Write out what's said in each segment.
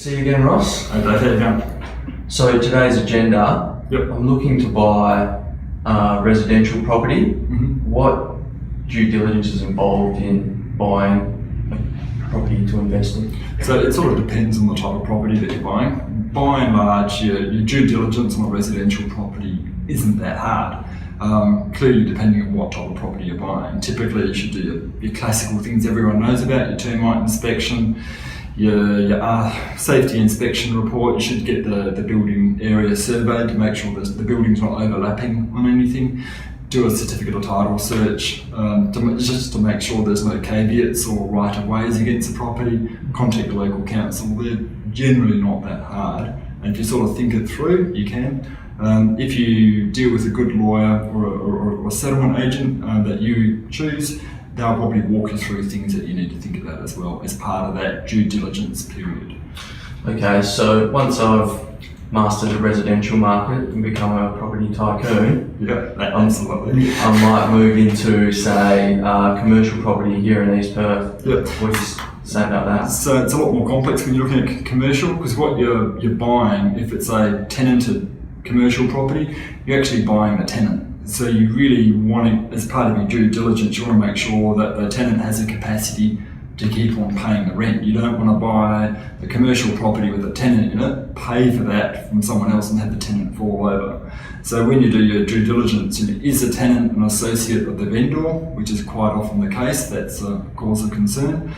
See you again, Ross. Okay, how you going? So today's agenda, Yep. I'm looking to buy residential property. Mm-hmm. What due diligence is involved in buying a property to invest in? So it sort of depends on the type of property that you're buying. By and large, your due diligence on a residential property isn't that hard. Clearly, depending on what type of property you're buying. Typically, you should do your classical things everyone knows about, your termite inspection, your safety inspection report. You should get the building area surveyed to make sure that the building's not overlapping on anything. Do a certificate of title search just to make sure there's no caveats or right-of-ways against the property. Contact the local council. They're generally not that hard, and if you sort of think it through, you can. If you deal with a good lawyer or a settlement agent that you choose, they'll probably walk you through things that you need to think about as well as part of that due diligence period. Okay, so once I've mastered the residential market and become a property tycoon, Yeah, absolutely. I might move into, say, commercial property here in East Perth. Yep. What do you say about that? So it's a lot more complex when you're looking at commercial, because what you're buying, if it's a tenanted commercial property, you're actually buying the tenant. So you really want to, as part of your due diligence, you want to make sure that the tenant has a capacity to keep on paying the rent. You don't want to buy a commercial property with a tenant in it, pay for that from someone else and have the tenant fall over. So when you do your due diligence, is the tenant an associate of the vendor, which is quite often the case, that's a cause of concern.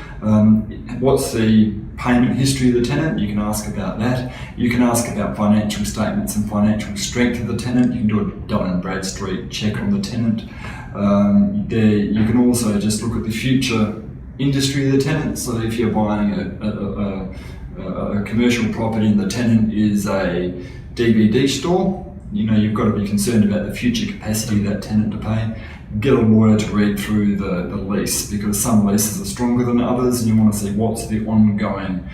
What's the payment history of the tenant? You can ask about that. You can ask about financial statements and financial strength of the tenant. You can do a Dun & Bradstreet check on the tenant. You can also just look at the future industry of the tenant. So if you're buying a commercial property and the tenant is a DVD store, you've got to be concerned about the future capacity of that tenant to pay. Get a lawyer to read through the lease, because some leases are stronger than others, and you want to see what's the ongoing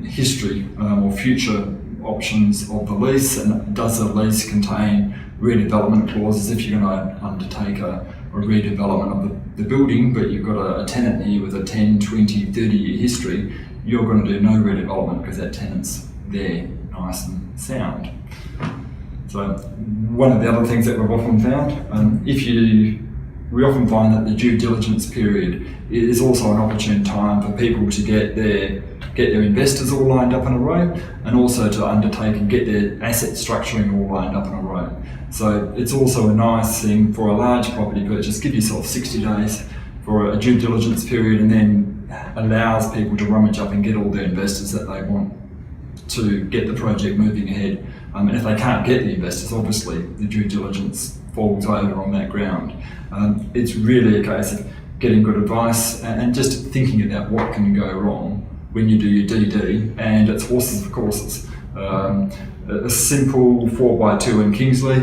history or future options of the lease, and does the lease contain redevelopment clauses. If you're going to undertake a redevelopment of the building, but you've got a tenant here with a 10, 20, 30-year history, you're going to do no redevelopment because that tenant's there, nice and sound. So one of the other things that we've often found, we often find that the due diligence period is also an opportune time for people to get their investors all lined up in a row, and also to undertake and get their asset structuring all lined up in a row. So it's also a nice thing for a large property purchase. Give yourself 60 days for a due diligence period, and then allows people to rummage up and get all their investors that they want to get the project moving ahead. And if they can't get the investors, obviously the due diligence falls over on that ground. It's really a case of getting good advice and just thinking about what can go wrong when you do your DD, and it's horses for courses. A simple 4x2 in Kingsley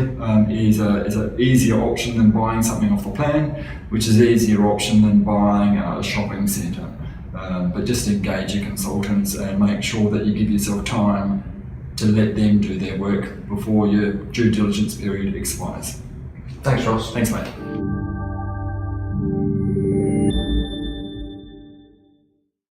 is an easier option than buying something off the plan, which is an easier option than buying a shopping centre. But just engage your consultants and make sure that you give yourself time to let them do their work before your due diligence period expires. Thanks, Ross. Thanks, mate.